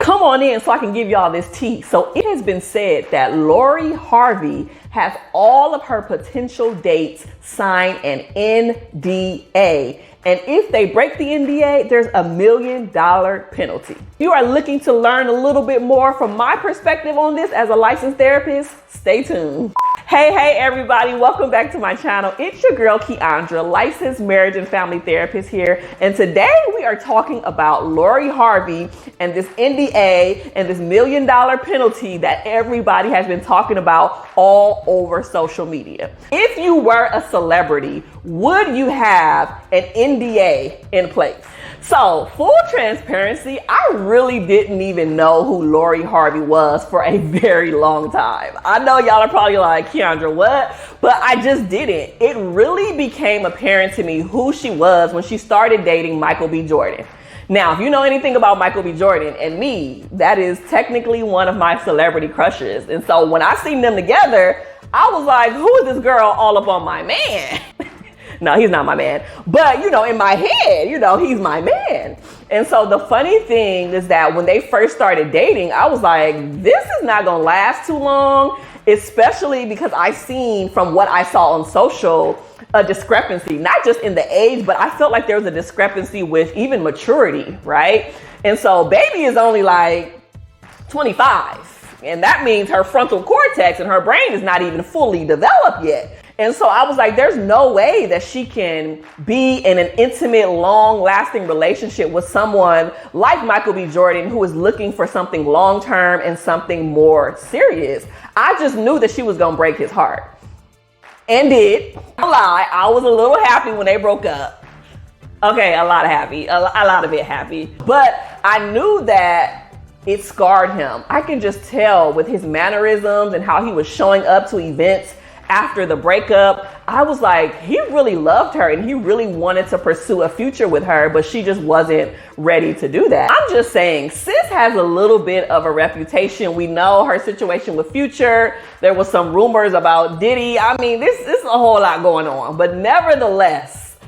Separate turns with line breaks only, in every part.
come on in so I can give y'all this tea. So it has been said that Lori Harvey has all of her potential dates sign an NDA. And if they break the NDA, there's $1 million penalty. If you are looking to learn a little bit more from my perspective on this as a licensed therapist, stay tuned. Hey everybody, welcome back to my channel. It's your girl Keandra, licensed marriage and family therapist here. And today we are talking about Lori Harvey and this NDA and this $1 million penalty that everybody has been talking about all over social media. If you were a celebrity, would you have an NDA in place? So, full transparency, I really didn't even know who Lori Harvey was for a very long time. I know y'all are probably like, Keandra, what? But I just didn't. It really became apparent to me who she was when she started dating Michael B. Jordan. Now, if you know anything about Michael B. Jordan and me, that is technically one of my celebrity crushes. And so when I seen them together, I was like, who is this girl all up on my man? No, he's not my man. But, in my head, he's my man. And so the funny thing is that when they first started dating, I was like, this is not going to last too long, especially because I seen from what I saw on social a discrepancy, not just in the age, but I felt like there was a discrepancy with even maturity, right? And so baby is only like 25. And that means her frontal cortex and her brain is not even fully developed yet. And so I was like, there's no way that she can be in an intimate, long-lasting relationship with someone like Michael B. Jordan, who is looking for something long-term and something more serious. I just knew that she was going to break his heart. And did. No lie, I was a little happy when they broke up. Okay, a lot of it happy. But I knew that it scarred him. I can just tell with his mannerisms and how he was showing up to events after the breakup. I was like, he really loved her and he really wanted to pursue a future with her, but she just wasn't ready to do that. I'm just saying, sis has a little bit of a reputation. We know her situation with Future. There was some rumors about Diddy. I mean, this is a whole lot going on, but nevertheless,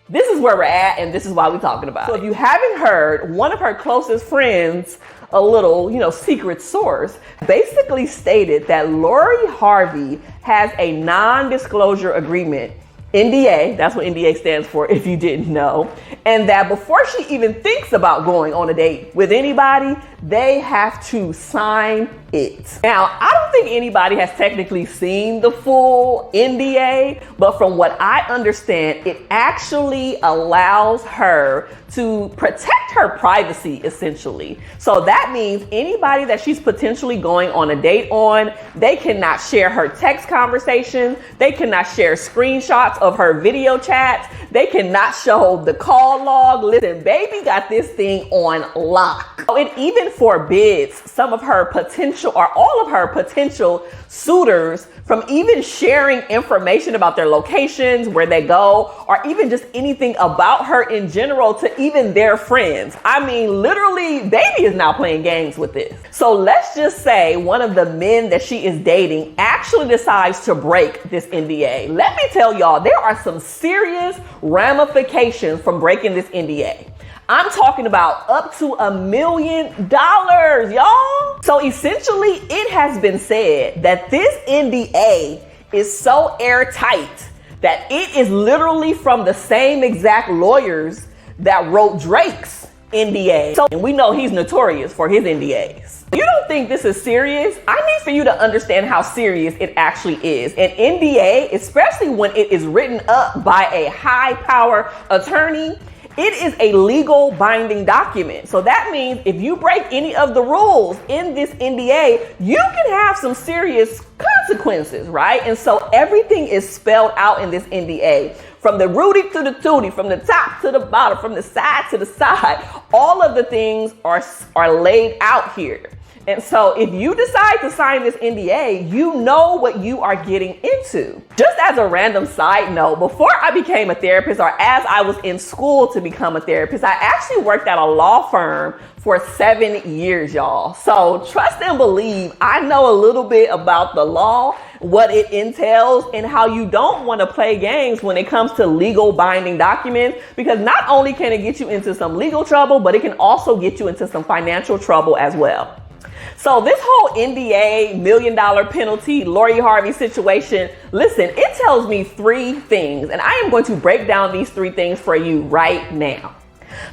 this is where we're at and this is why we're talking about it. So if you haven't heard, one of her closest friends, a little, secret source, basically stated that Lori Harvey has a non-disclosure agreement, NDA, that's what NDA stands for if you didn't know, and that before she even thinks about going on a date with anybody, they have to sign it. Now, I don't think anybody has technically seen the full NDA, but from what I understand, it actually allows her to protect her privacy, essentially. So that means anybody that she's potentially going on a date on, they cannot share her text conversations, they cannot share screenshots of her video chats, they cannot show the call log. Listen, baby got this thing on lock. It even forbids some of her potential or all of her potential suitors from even sharing information about their locations, where they go, or even just anything about her in general to even their friends. I mean, literally, baby is now playing games with this. So let's just say one of the men that she is dating actually decides to break this NDA. Let me tell y'all, there are some serious ramifications from breaking this NDA. I'm talking about up to $1 million, y'all. So essentially, it has been said that this NDA is so airtight that it is literally from the same exact lawyers that wrote Drake's NDA. So, and we know he's notorious for his NDAs. You don't think this is serious? I need for you to understand how serious it actually is. An NDA, especially when it is written up by a high power attorney, it is a legal binding document. So that means if you break any of the rules in this NDA, you can have some serious consequences, right? And so everything is spelled out in this NDA. From the Rudy to the Tootie, from the top to the bottom, from the side to the side, all of the things are laid out here. And so if you decide to sign this NDA, you know what you are getting into. Just as a random side note, before I became a therapist, or as I was in school to become a therapist, I actually worked at a law firm for 7 years, y'all. So trust and believe, I know a little bit about the law what it entails and how you don't want to play games when it comes to legal binding documents, because not only can it get you into some legal trouble, but it can also get you into some financial trouble as well. So this whole NDA, $1 million penalty, Lori Harvey situation, listen, it tells me three things, and I am going to break down these three things for you right now.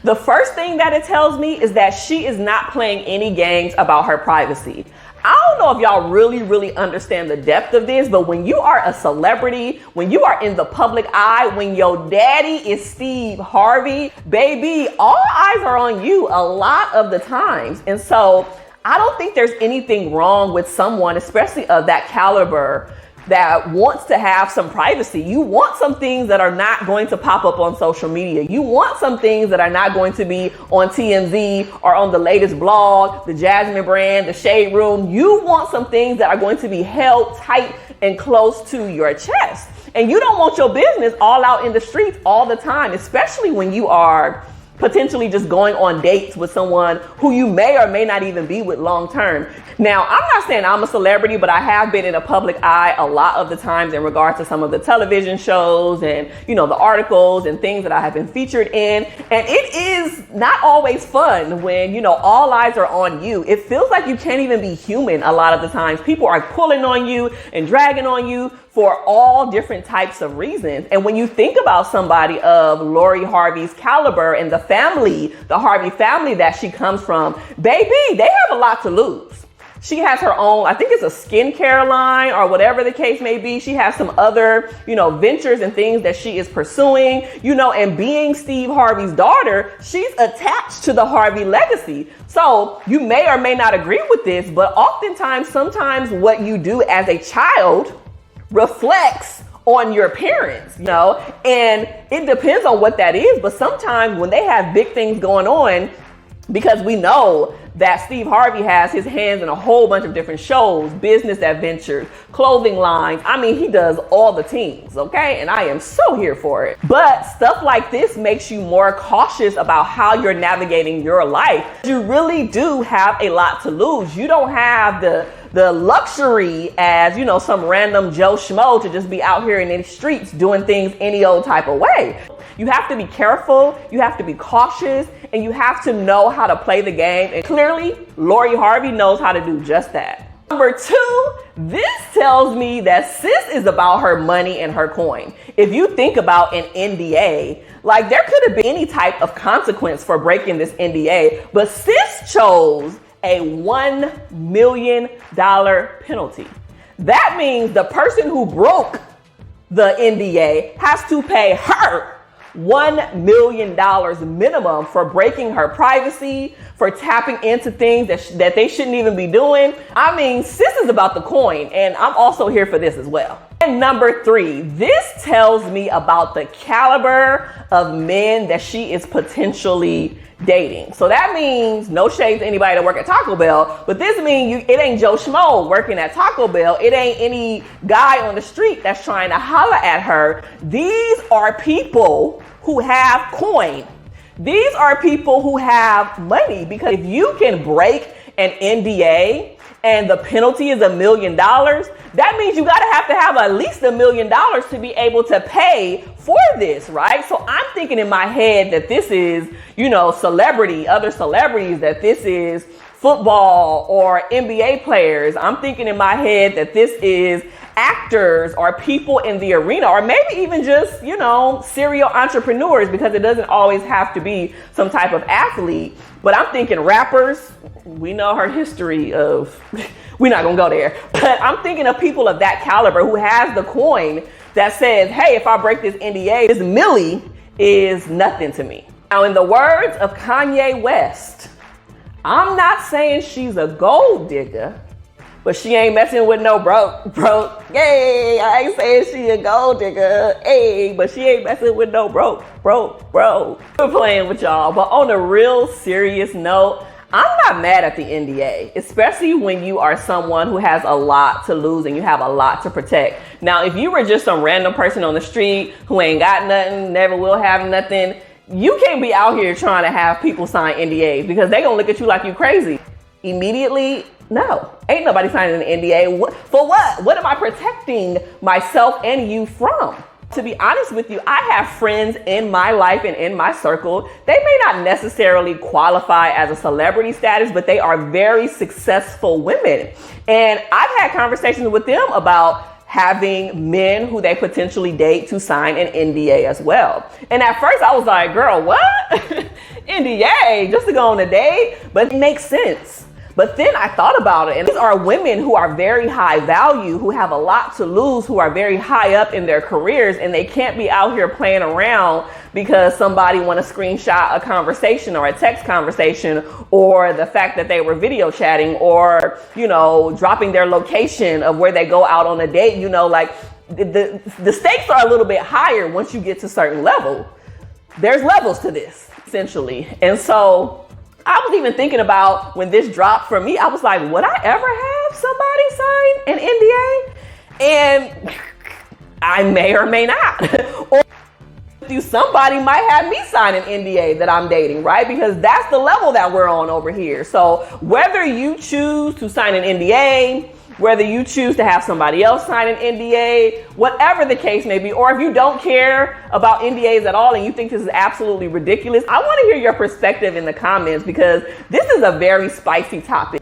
The first thing that it tells me is that she is not playing any games about her privacy. I don't know if y'all really understand the depth of this, but when you are a celebrity, when you are in the public eye, when your daddy is Steve Harvey, baby, all eyes are on you a lot of the times. And so I don't think there's anything wrong with someone, especially of that caliber, that wants to have some privacy. You want some things that are not going to pop up on social media. You want some things that are not going to be on TMZ or on the latest blog, the Jasmine brand, the Shade Room. You want some things that are going to be held tight and close to your chest. And you don't want your business all out in the streets all the time, especially when you are potentially just going on dates with someone who you may or may not even be with long term. Now, I'm not saying I'm a celebrity, but I have been in a public eye a lot of the times in regard to some of the television shows and, the articles and things that I have been featured in. And it is not always fun when, all eyes are on you. It feels like you can't even be human a lot of the times. People are pulling on you and dragging on you for all different types of reasons. And when you think about somebody of Lori Harvey's caliber and the Harvey family that she comes from, baby, they have a lot to lose. She has her own, I think it's a skincare line or whatever the case may be. She has some other, ventures and things that she is pursuing, and being Steve Harvey's daughter, she's attached to the Harvey legacy. So you may or may not agree with this, but sometimes what you do as a child reflects on your parents, and it depends on what that is. But sometimes when they have big things going on, because we know that Steve Harvey has his hands in a whole bunch of different shows, business adventures, clothing lines. I mean, he does all the things, okay? And I am so here for it. But stuff like this makes you more cautious about how you're navigating your life. You really do have a lot to lose. You don't have the luxury as, some random Joe Schmo to just be out here in the streets doing things any old type of way. You have to be careful, you have to be cautious, and you have to know how to play the game. And clearly, Lori Harvey knows how to do just that. Number two, this tells me that sis is about her money and her coin. If you think about an NDA, there could have been any type of consequence for breaking this NDA, but sis chose a $1 million penalty. That means the person who broke the NDA has to pay her $1 million minimum for breaking her privacy, for tapping into things that they shouldn't even be doing. I mean, sis is about the coin, and I'm also here for this as well. And number three, this tells me about the caliber of men that she is potentially dating. So that means no shade to anybody that work at Taco Bell, but this means it ain't Joe Schmo working at Taco Bell. It ain't any guy on the street that's trying to holler at her. These are people who have coin. These are people who have money, because if you can break an NDA and the penalty is $1 million, that means you gotta have at least $1 million to be able to pay for this, right? So I'm thinking in my head that this is, other celebrities, that this is football or NBA players. I'm thinking in my head that this is actors or people in the arena, or maybe even just, serial entrepreneurs, because it doesn't always have to be some type of athlete. But I'm thinking rappers. We know her history of, we're not gonna go there, but I'm thinking of people of that caliber who has the coin that says, hey, if I break this NDA, this milli is nothing to me. Now, in the words of Kanye West, I'm not saying she's a gold digger, but she ain't messing with no broke. Yay, I ain't saying she a gold digger. Hey, but she ain't messing with no broke. We're playing with y'all. But on a real serious note, I'm not mad at the NDA, especially when you are someone who has a lot to lose and you have a lot to protect. Now, if you were just some random person on the street who ain't got nothing, never will have nothing, you can't be out here trying to have people sign NDAs, because they gonna look at you like you crazy. Immediately, No, ain't nobody signing an NDA. For what? What am I protecting myself and you from? To be honest with you, I have friends in my life and in my circle. They may not necessarily qualify as a celebrity status, but they are very successful women. And I've had conversations with them about having men who they potentially date to sign an NDA as well. And at first I was like, girl, what? NDA, just to go on a date? But it makes sense. But then I thought about it, and these are women who are very high value, who have a lot to lose, who are very high up in their careers, and they can't be out here playing around because somebody want to screenshot a conversation or a text conversation, or the fact that they were video chatting, or, you know, dropping their location of where they go out on a date. You know, like the stakes are a little bit higher once you get to a certain level. There's levels to this, essentially. And so I was even thinking about when this dropped for me, I was like, would I ever have somebody sign an NDA? And I may or may not. Or somebody might have me sign an NDA that I'm dating, right? Because that's the level that we're on over here. So whether you choose to sign an NDA, whether you choose to have somebody else sign an NDA, whatever the case may be, or if you don't care about NDAs at all and you think this is absolutely ridiculous, I want to hear your perspective in the comments, because this is a very spicy topic.